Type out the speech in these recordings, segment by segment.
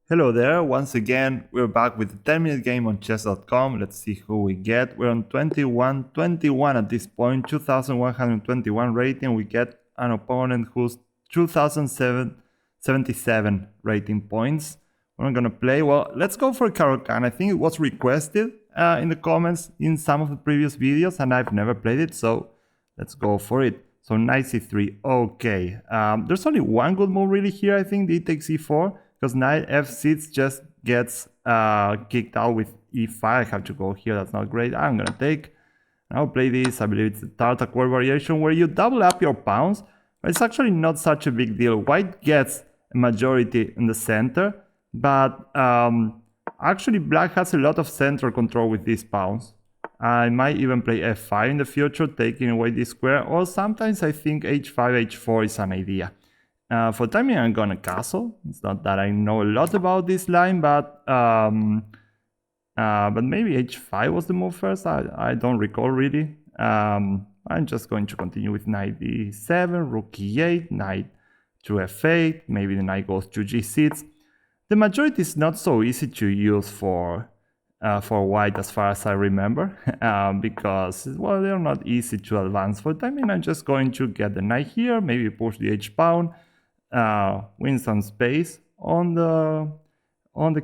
Hello there, once again, we're back with a 10-minute game on chess.com. Let's see who we get. We're on 21 at this point, 2121 rating. We get an opponent who's 2077 rating points. We're not gonna play. Well, let's go for Caro-Kann. I think it was requested in the comments in some of the previous videos, and I've never played it, so let's go for it. So knight c3, okay. There's only one good move really here, I think, d takes e4. Because knight f6 just gets kicked out with e5. I have to go here, that's not great. I'm gonna take. I'll play this. I believe it's the Tartaquer variation where you double up your pawns, but it's actually not such a big deal. White gets a majority in the center, but actually black has a lot of center control with these pawns. I might even play f5 in the future, taking away this square, or sometimes I think h5, h4 is an idea. For timing, I'm gonna castle. It's not that I know a lot about this line, but maybe h5 was the move first. I don't recall really. I'm just going to continue with knight d7, rook e8, knight to f8. Maybe the knight goes to g6. The majority is not so easy to use for white as far as I remember, because, well, they're not easy to advance. For timing, I'm just going to get the knight here, maybe push the h-pawn, win some space on the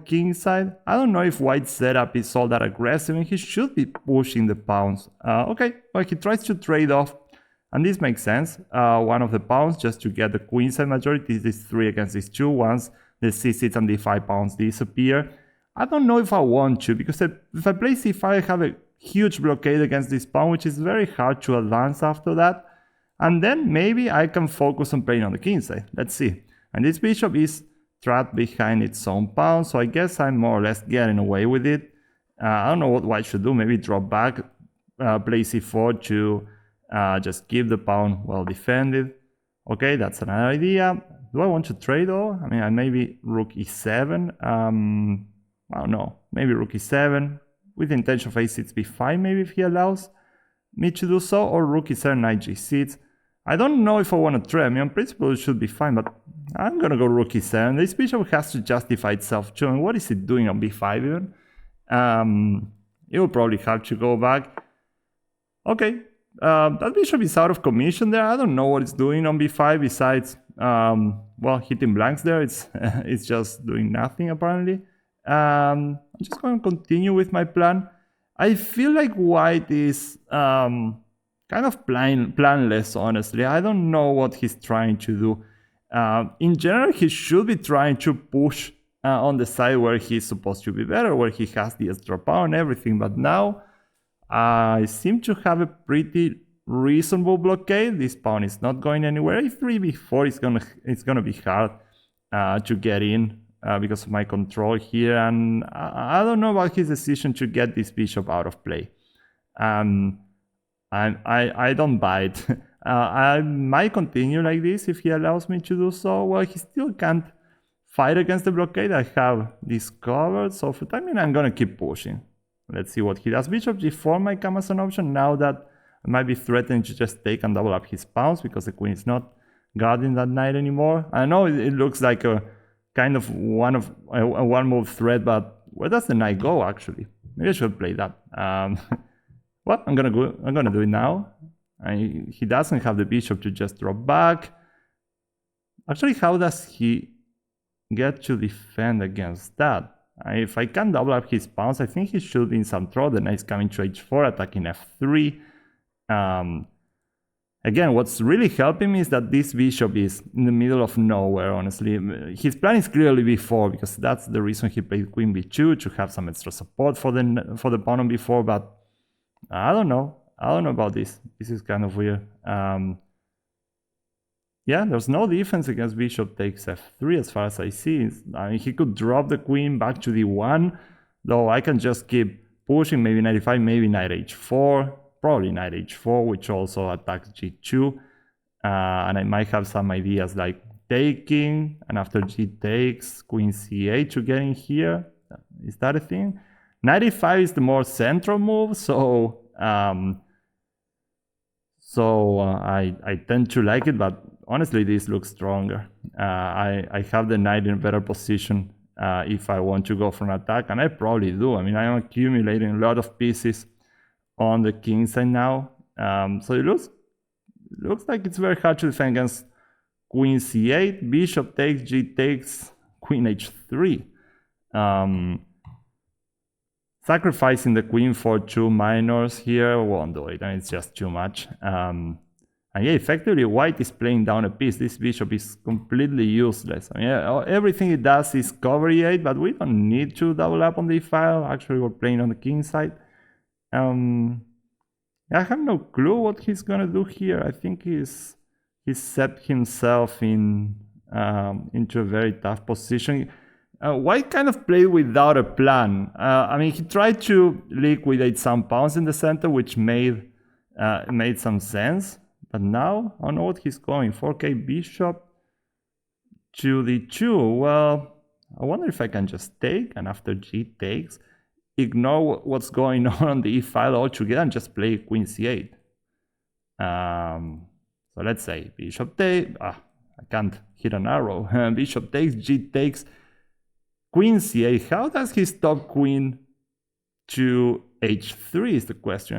king side. I don't know if white's setup is all that aggressive, and he should be pushing the pawns. Okay, well, he tries to trade off, and this makes sense. One of the pawns just to get the queen side majority. This is 3 against these 2. Once the c6 and d5 pawns disappear, I don't know if I want to, because if I play c5, I have a huge blockade against this pawn, which is very hard to advance after that. And then maybe I can focus on playing on the king side. Let's see. And this bishop is trapped behind its own pawn, so I guess I'm more or less getting away with it. I don't know what white should do. Maybe drop back, play c4 to just keep the pawn well defended. Okay, that's another idea. Do I want to trade though? I mean, maybe rook e7. I don't know. Maybe rook e7 with the intention of a6 b5, maybe if he allows me to do so, or rook e7, knight g6. I don't know if I want to trade. I mean, on principle, it should be fine, but I'm gonna go rook e7. This bishop has to justify itself too. And what is it doing on b5 even? It will probably have to go back. Okay, that bishop is out of commission there. I don't know what it's doing on b5 besides, well, hitting blanks there. It's just doing nothing apparently. I'm just going to continue with my plan. I feel like white is kind of planless, honestly. I don't know what he's trying to do. In general, he should be trying to push on the side where he's supposed to be better, where he has the extra power and everything. But now I seem to have a pretty reasonable blockade. This pawn is not going anywhere. a3, b4 it's gonna be hard to get in because of my control here, and I don't know about his decision to get this bishop out of play. I don't buy it. I might continue like this if he allows me to do so. Well, he still can't fight against the blockade I have discovered, so for the time being I'm gonna keep pushing. Let's see what he does. Bishop g4 might come as an option now that I might be threatening to just take and double up his pawns because the queen is not guarding that knight anymore. I know it looks like a kind of a one move threat, but where does the knight go actually? Maybe I should play that. Well, I'm gonna do it now. He doesn't have the bishop to just drop back. Actually, how does he get to defend against that? If I can double up his pawns, I think he should be in some trouble. The knight is coming to h4, attacking f3. Again, what's really helping me is that this bishop is in the middle of nowhere, honestly. His plan is clearly b4, because that's the reason he played queen b2, to have some extra support for the pawn on b4, but I don't know. I don't know about this. This is kind of weird. Yeah, there's no defense against bishop takes f3 as far as I see. I mean, he could drop the queen back to d1, though I can just keep pushing, maybe knight e5, maybe knight h4, probably knight h4, which also attacks g2. And I might have some ideas like taking, and after g takes, queen c8 to get in here. Is that a thing? Knight e5 is the more central move, so I tend to like it, but honestly this looks stronger. I have the knight in a better position if I want to go for an attack, and I probably do. I mean, I'm accumulating a lot of pieces on the king side now, so it looks like it's very hard to defend against queen c8, bishop takes, g takes, queen h3. Sacrificing the queen for 2 minors here won't do it, and it's just too much. And yeah, effectively white is playing down a piece. This bishop is completely useless. I mean, everything it does is cover e8, but we don't need to double up on the e-file. Actually, we're playing on the king side. I have no clue what he's gonna do here. I think he's set himself into a very tough position. White kind of played without a plan. I mean, he tried to liquidate some pawns in the center, which made some sense. But now, I don't know what he's going. 4k bishop to d2. Well, I wonder if I can just take, and after g takes, ignore what's going on the e-file altogether and just play queen c8. So let's say bishop takes. I can't hit an arrow. Bishop takes, g takes, queen c8. How does he stop queen to h3 is the question.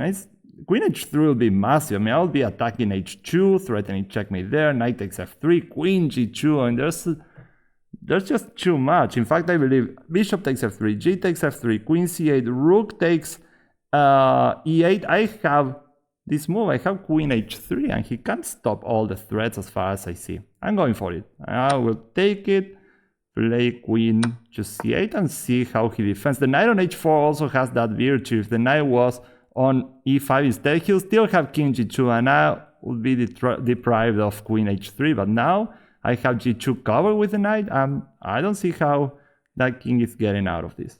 Queen h3 will be massive. I mean, I'll be attacking h2, threatening checkmate there, knight takes f3, queen g2, and there's just too much. In fact, I believe bishop takes f3, g takes f3, queen c8, rook takes e8. I have this move, I have queen h3, and he can't stop all the threats as far as I see. I'm going for it. I will take it, play queen to c8, and see how he defends. The knight on h4 also has that virtue. If the knight was on e5 instead, he'll still have king g2, and I would be deprived of queen h3. But now I have g2 covered with the knight, and I don't see how that king is getting out of this.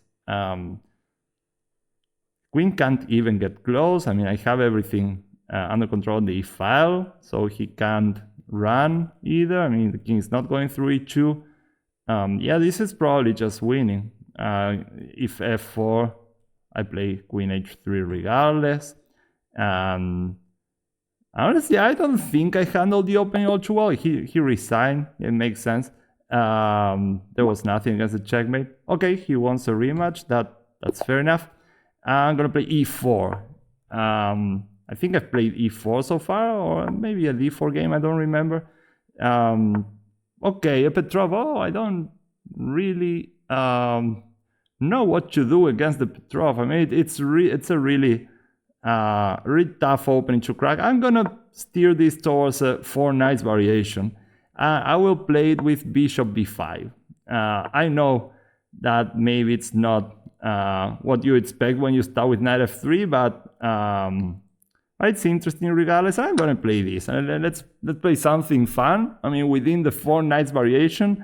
Queen can't even get close. I mean, I have everything under control in the e-file, so he can't run either. I mean, the king is not going through e2. Yeah, this is probably just winning. If f4, I play queen h3 regardless. Honestly, I don't think I handled the opening all too well. He resigned. It makes sense. There was nothing against the checkmate. Okay, he wants a rematch. That's fair enough. I'm gonna play e4. I think I've played e4 so far, or maybe a d4 game. I don't remember. Okay, a Petrov. Oh, I don't really know what to do against the Petrov. I mean, it's a really tough opening to crack. I'm gonna steer this towards a 4 knights variation. I will play it with bishop b5. I know that maybe it's not what you expect when you start with knight f3, but it's interesting regardless. I'm gonna play this, and let's play something fun. I mean, within the 4 knights variation,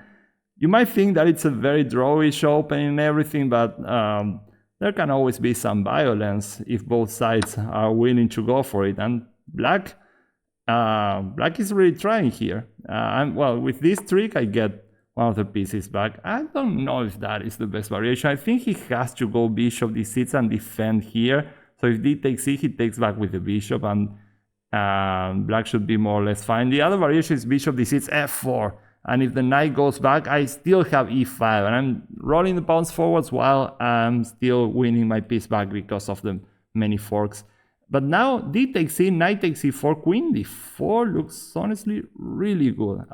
you might think that it's a very drawish opening and everything, but there can always be some violence if both sides are willing to go for it. And black is really trying here. And well, with this trick, I get one of the pieces back. I don't know if that is the best variation. I think he has to go bishop d6 and defend here. So if d takes e, he takes back with the bishop, and black should be more or less fine. The other variation is bishop d6 f4. And if the knight goes back, I still have e5, and I'm rolling the pawns forwards while I'm still winning my piece back because of the many forks. But now d takes e, knight takes e4, queen d4 looks honestly really good.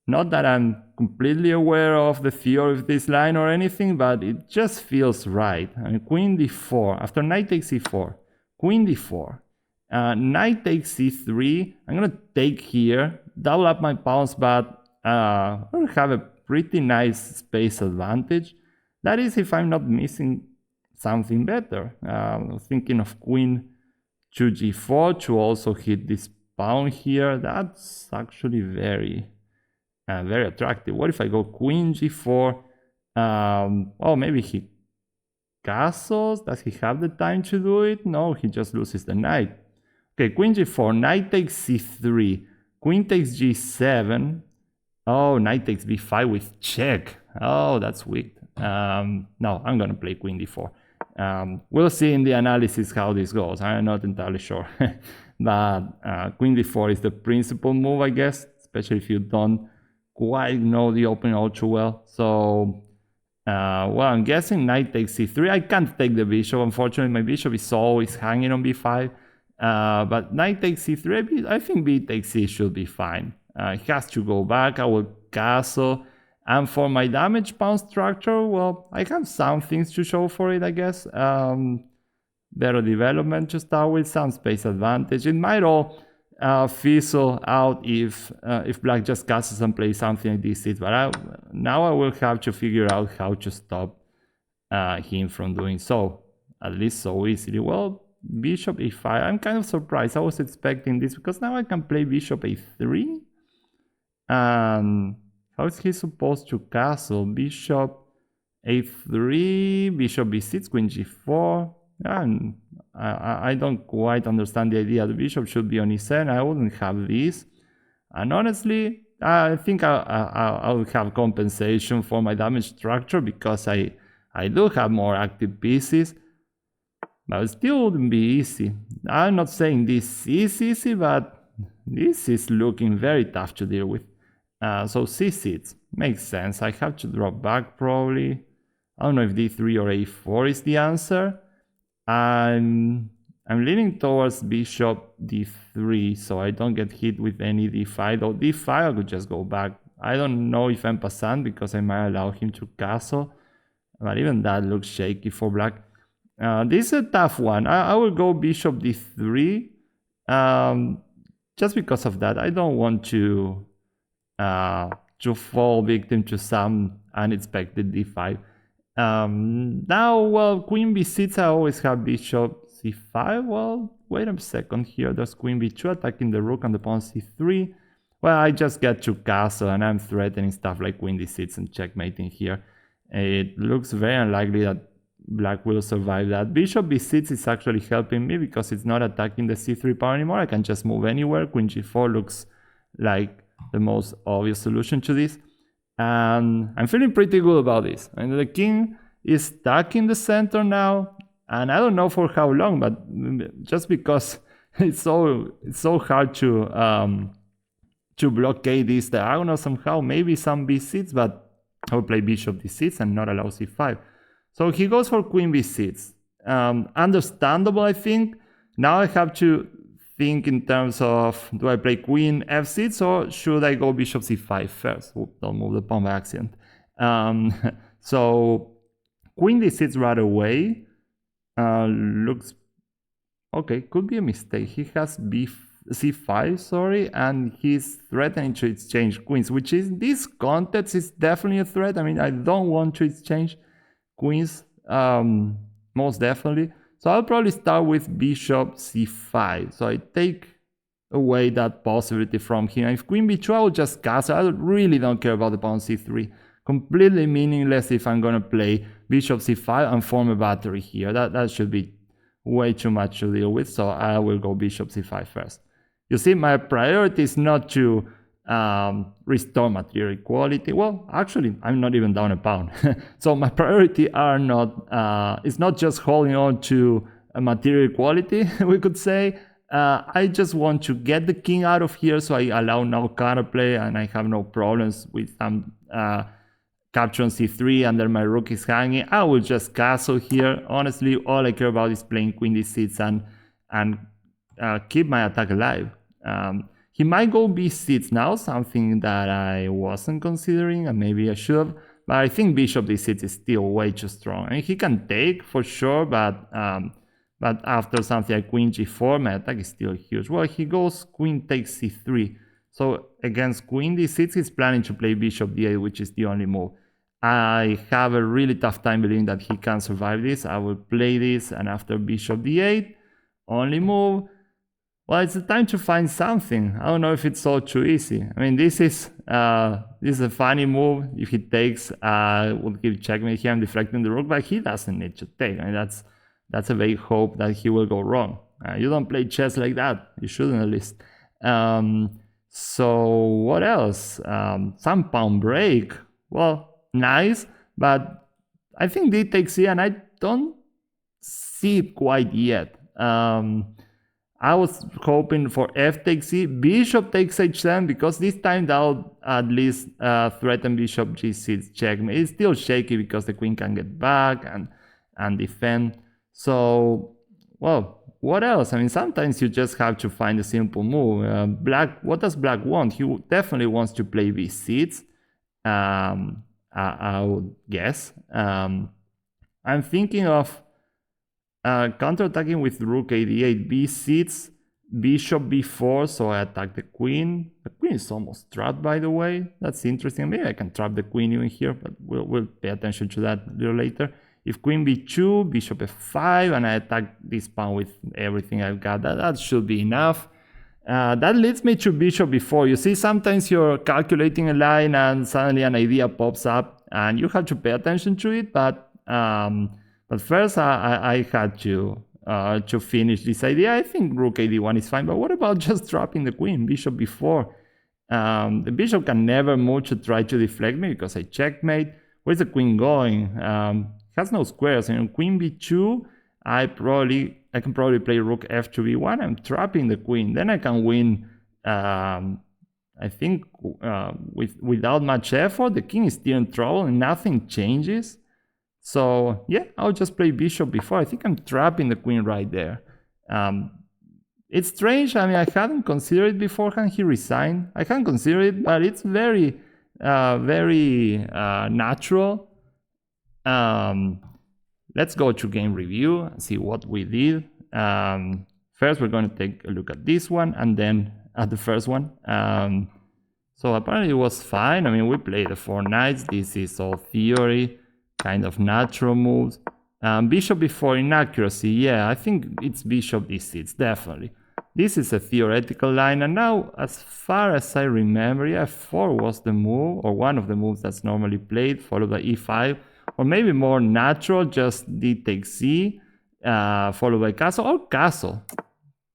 Not that I'm completely aware of the theory of this line or anything, but it just feels right. I mean, queen d4, after knight takes e4, queen d4, knight takes c3. I'm gonna take here, double up my pawns, but I have a pretty nice space advantage. That is if I'm not missing something better. I'm thinking of queen to g4 to also hit this pawn here. That's actually very attractive. What if I go queen g4? Oh, maybe he castles. Does he have the time to do it? No, he just loses the knight. Okay, queen g4, knight takes c3, queen takes g7. Oh, knight takes b5 with check. Oh, that's weak. No, I'm gonna play queen d4. We'll see in the analysis how this goes. I'm not entirely sure. But queen d4 is the principal move, I guess, especially if you don't quite know the opening all too well. So, well, I'm guessing knight takes c3. I can't take the bishop. Unfortunately, my bishop is always hanging on b5. But knight takes c3. I think b takes c should be fine. It has to go back. I will castle. And for my damage pawn structure, well, I have some things to show for it, I guess. Better development to start with, some space advantage. It might all fizzle out if black just castles and plays something like this. But now I will have to figure out how to stop him from doing so, at least so easily. Well, bishop e5. I'm kind of surprised. I was expecting this because now I can play bishop a3. And how is he supposed to castle? Bishop a3, bishop b6, queen g4. And I don't quite understand the idea. The bishop should be on e7. I wouldn't have this. And honestly, I think I'll have compensation for my damage structure because I do have more active pieces. But it still wouldn't be easy. I'm not saying this is easy, but this is looking very tough to deal with. So c6 makes sense. I have to drop back probably. I don't know if d3 or a4 is the answer. I'm leaning towards bishop d3, so I don't get hit with any d5. Though d5 I could just go back. I don't know if I'm passant because I might allow him to castle. But even that looks shaky for black. This is a tough one. I will go bishop d3. Just because of that. I don't want to fall victim to some unexpected d5. Now, well, queen b6, I always have bishop c5. Well, wait a second here. There's queen b2 attacking the rook and the pawn c3. Well, I just get to castle and I'm threatening stuff like queen d6 and checkmating here. It looks very unlikely that black will survive that. Bishop b6 is actually helping me because it's not attacking the c3 pawn anymore. I can just move anywhere. Queen g4 looks like the most obvious solution to this. And I'm feeling pretty good about this. And the king is stuck in the center now. And I don't know for how long, but just because it's so hard to blockade this diagonal somehow. Maybe some b6, but I'll play bishop d6 and not allow c5. So he goes for queen b6. Understandable, I think. Now I have to think in terms of, do I play queen f6 or should I go bishop c5 first? Oops, don't move the pawn by accident. So queen d6 right away looks okay. Could be a mistake. He has c5, sorry, and he's threatening to exchange queens, which is this context is definitely a threat. I mean, I don't want to exchange queens, most definitely. So I'll probably start with bishop c5. So I take away that possibility from him. If queen b2, I will just castle. I really don't care about the pawn c3. Completely meaningless if I'm going to play bishop c5 and form a battery here. That should be way too much to deal with. So I will go bishop c5 first. You see, my priority is not to restore material equality. Well, actually, I'm not even down a pawn. So my priority are not, it's not just holding on to material equality, we could say. I just want to get the king out of here, so I allow no counterplay and I have no problems with some capture on c3 and then my rook is hanging. I will just castle here. Honestly, all I care about is playing queen d6 and keep my attack alive. He might go b6 now, something that I wasn't considering and maybe I should have. But I think bishop d6 is still way too strong. I mean, he can take for sure, but after something like queen g4, my attack is still huge. Well, he goes queen takes c3. So against queen d6, he's planning to play bishop d8, which is the only move. I have a really tough time believing that he can survive this. I will play this, and after bishop d8, only move. Well, it's the time to find something. I don't know if it's all too easy. I mean, this is a funny move. If he takes, we'll give checkmate here. I'm deflecting the rook, but he doesn't need to take. I mean, that's a vague hope that he will go wrong. You don't play chess like that. You shouldn't, at least. So what else? Some pawn break. Well, nice, but I think d takes here, and I don't see it quite yet. I was hoping for f takes e, bishop takes h7, because this time that'll at least threaten bishop g6 checkmate. It's still shaky because the queen can get back and defend. So, well, what else? I mean, sometimes you just have to find a simple move. What does black want? He definitely wants to play b6. I would guess. I'm thinking of counterattacking with rook a8, b6, bishop b4, so I attack the queen. The queen is almost trapped, by the way. That's interesting. Maybe I can trap the queen even here, but we'll pay attention to that a little later. If queen b2, bishop f5, and I attack this pawn with everything I've got, that should be enough. That leads me to bishop b4. You see, sometimes you're calculating a line and suddenly an idea pops up, and you have to pay attention to it, but first, I had to finish this idea. I think rook ad1 is fine, but what about just dropping the queen, bishop b4? The bishop can never move to try to deflect me because I checkmate. Where's the queen going? Has no squares. Queen b2, I can probably play rook f2 b1. I'm trapping the queen. Then I can win. I think without much effort, the king is still in trouble and nothing changes. So yeah, I'll just play bishop b4. I think I'm trapping the queen right there. It's strange. I mean, I hadn't considered it beforehand. He resigned. I hadn't considered it, but it's very, very natural. Let's go to game review and see what we did. First, we're going to take a look at this one and then at the first one. So apparently it was fine. I mean, we played the 4 knights. This is all theory. Kind of natural moves. Bishop b4 inaccuracy. Yeah, I think it's bishop d6, definitely. This is a theoretical line, and now, as far as I remember, yeah, f4 was the move, or one of the moves that's normally played, followed by e5, or maybe more natural, just d takes c, followed by castle, or castle.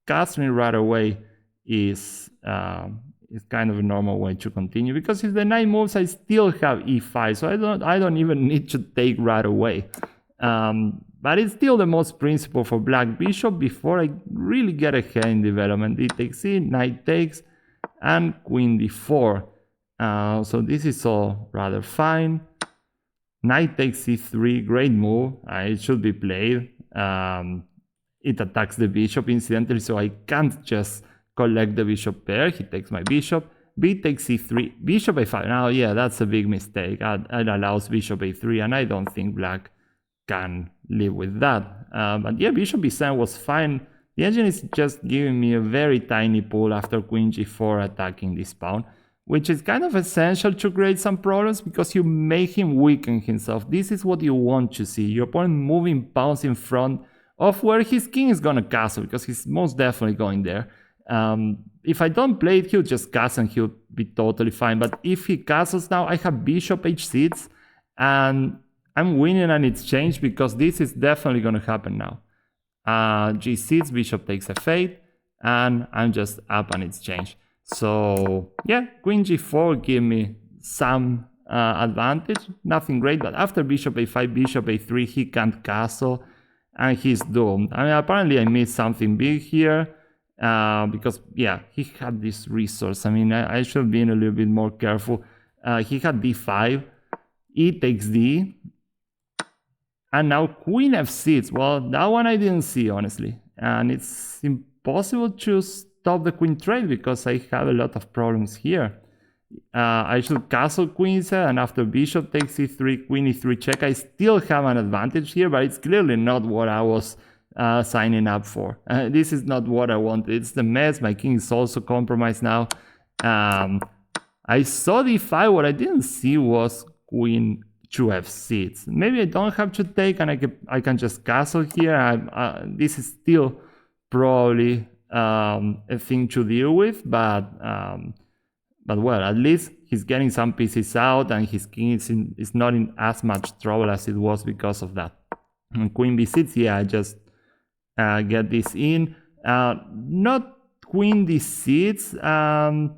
Castling right away is kind of a normal way to continue, because if the knight moves, I still have e5, so I don't even need to take right away. But it's still the most principle for black. Bishop before I really get ahead in development. D takes c, knight takes, and queen d4. So this is all rather fine. Knight takes c3, great move. It should be played. It attacks the bishop incidentally, so I can't just collect the bishop pair. He takes my bishop. B takes c3, bishop a5. Now, yeah, that's a big mistake. It allows bishop a3, and I don't think black can live with that. But yeah, bishop b7 was fine. The engine is just giving me a very tiny pull after queen g4 attacking this pawn, which is kind of essential to create some problems because you make him weaken himself. This is what you want to see. Your opponent moving pawns in front of where his king is gonna castle, because he's most definitely going there. If I don't play it, he'll just castle and he'll be totally fine. But if he castles now, I have bishop h6, and I'm winning and it's changed because this is definitely going to happen now. G6, bishop takes f8, and I'm just up and it's changed. So yeah, queen g4 give me some advantage, nothing great, but after bishop a5, bishop a3, he can't castle and he's doomed. I mean, apparently I missed something big here because yeah, he had this resource. I mean, I should have been a little bit more careful. He had d5, e takes d, and now queen f6. Well, that one I didn't see, honestly. And it's impossible to stop the queen trade because I have a lot of problems here. I should castle queen e7, and after bishop takes e3, queen e3 check, I still have an advantage here, but it's clearly not what I was signing up for. This is not what I wanted. It's the mess. My king is also compromised now. I saw d5. What I didn't see was queen to f6. Maybe I don't have to take and I can just castle here. This is still probably a thing to deal with, but well, at least he's getting some pieces out and his king is not in as much trouble as it was because of that. And queen b6, yeah, I just get this in. Not queen d6.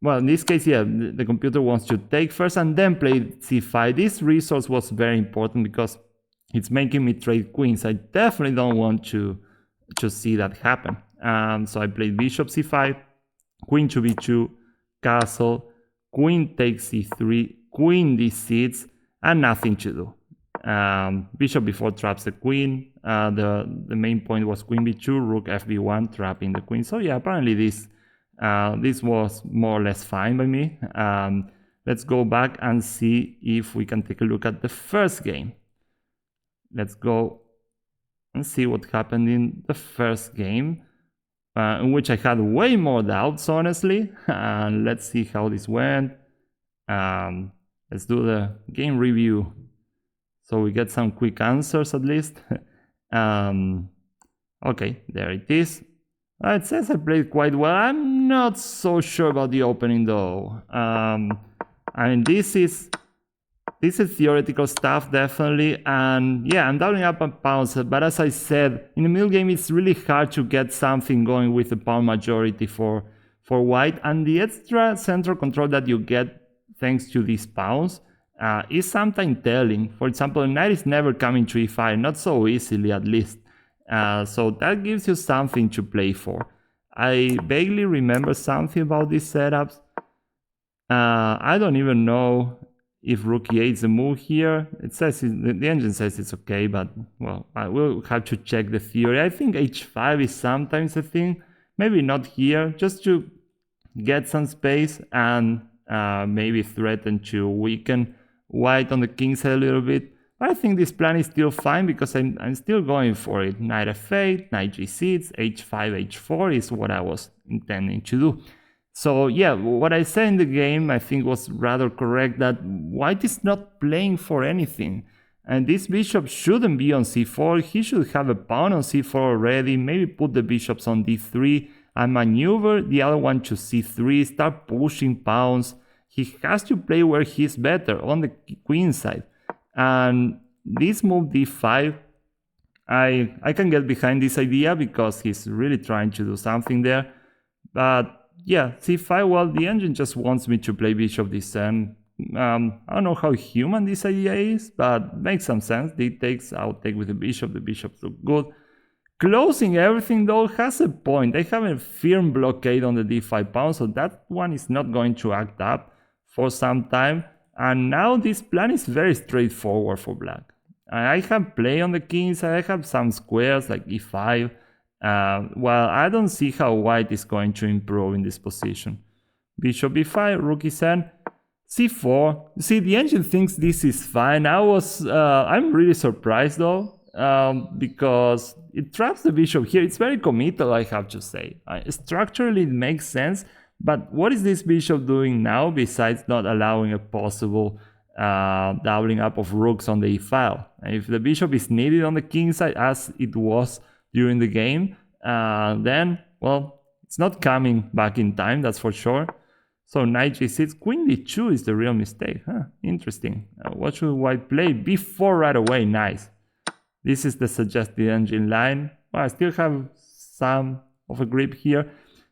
Well, in this case, yeah, the computer wants to take first and then play c5. This resource was very important because it's making me trade queens. I definitely don't want to see that happen. So I played bishop c5, queen to b2, castle, queen takes c3, queen d6, and nothing to do. Bishop b4 traps the queen. The main point was queen b2, rook fb1, trapping the queen. So yeah, apparently this was more or less fine by me. Let's go back and see if we can take a look at the first game. Let's go and see what happened in the first game, in which I had way more doubts, honestly. Let's see how this went. Let's do the game review so we get some quick answers at least. Okay, there it is. It says I played quite well. I'm not so sure about the opening though. I mean, this is theoretical stuff, definitely, and yeah, I'm doubling up on pawns, but as I said, in the middle game it's really hard to get something going with the pawn majority for white, and the extra central control that you get thanks to these pawns is sometimes telling. For example, the knight is never coming to e5, not so easily at least, so that gives you something to play for. I vaguely remember something about these setups. I don't even know if rook e8 is a move here. It says the engine says it's okay, but well, I will have to check the theory. I think h5 is sometimes a thing. Maybe not here, just to get some space and maybe threaten to weaken white on the king side a little bit. But I think this plan is still fine because I'm still going for it. Knight f8, knight g6, h5, h4 is what I was intending to do. So yeah, what I said in the game I think was rather correct, that white is not playing for anything. And this bishop shouldn't be on c4, he should have a pawn on c4 already, maybe put the bishops on d3 and maneuver the other one to c3, start pushing pawns. He has to play where he's better, on the queen side. And this move d5, I can get behind this idea because he's really trying to do something there. But yeah, c5, well, the engine just wants me to play bishop d7. I don't know how human this idea is, but makes some sense. D takes, I'll take with the bishops look good. Closing everything though has a point. I have a firm blockade on the d5 pawn, so that one is not going to act up for some time. And now this plan is very straightforward for black. I have play on the king side, I have some squares like e5. Well, I don't see how white is going to improve in this position. Bishop b5, rook e7, c4. See, the engine thinks this is fine. I'm really surprised though, because it traps the bishop here. It's very committal, I have to say. Structurally, it makes sense, but what is this bishop doing now besides not allowing a possible doubling up of rooks on the e file? If the bishop is needed on the king side, as it was during the game, then, well, it's not coming back in time, that's for sure. So knight g6, queen d2 is the real mistake. Interesting. What should white play? b4 right away, nice. This is the suggested engine line. Well, I still have some of a grip here.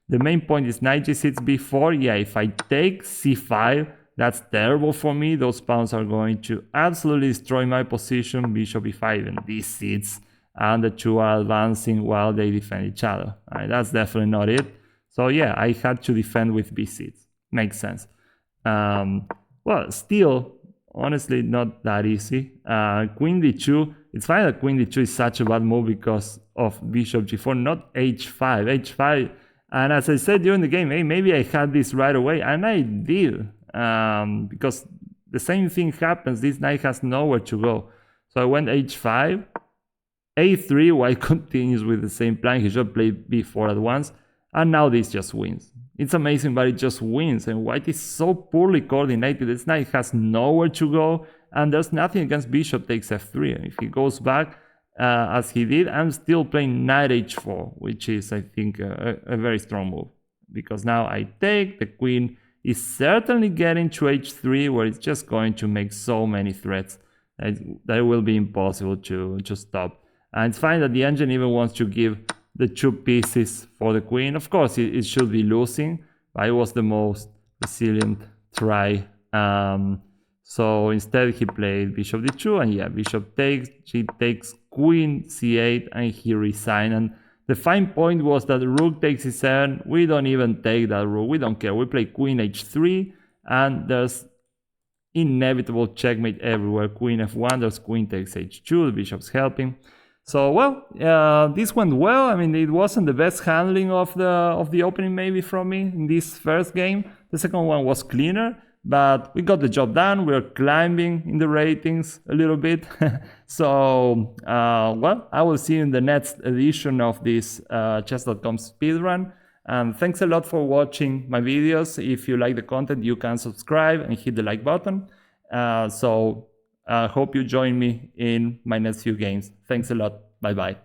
The main point is knight g6, b4. Yeah, if I take c5, that's terrible for me. Those pawns are going to absolutely destroy my position. Bishop e5 and d6. And the two are advancing while they defend each other. That's definitely not it. So yeah, I had to defend with b6. Makes sense. Well, still, honestly, not that easy. Queen d2. It's fine that queen d2 is such a bad move because of bishop g4, not h5. h5, and as I said during the game, hey, maybe I had this right away, and I did. Because the same thing happens. This knight has nowhere to go. So I went h5. a3, white continues with the same plan. He should play b4 at once. And now this just wins. It's amazing, but it just wins. And white is so poorly coordinated. This knight has nowhere to go. And there's nothing against bishop takes f3. And if he goes back, as he did, I'm still playing knight h4, which is, I think, a very strong move. Because now I take, the queen is certainly getting to h3, where it's just going to make so many threats that will be impossible to stop. And it's fine that the engine even wants to give the two pieces for the queen. Of course, it should be losing, but it was the most resilient try. So instead he played bishop d2, and yeah, bishop takes, she takes queen c8, and he resigned. And The fine point was that the rook takes e7. We don't even take that rook. We don't care. We play queen h3, and there's inevitable checkmate everywhere. Queen f1, there's queen takes h2, the bishop's helping. So, well, this went well. I mean, it wasn't the best handling of the opening maybe from me in this first game. The second one was cleaner, but we got the job done. We're climbing in the ratings a little bit. So, well, I will see you in the next edition of this chess.com speedrun. And thanks a lot for watching my videos. If you like the content, you can subscribe and hit the like button. So hope you join me in my next few games. Thanks a lot. Bye-bye.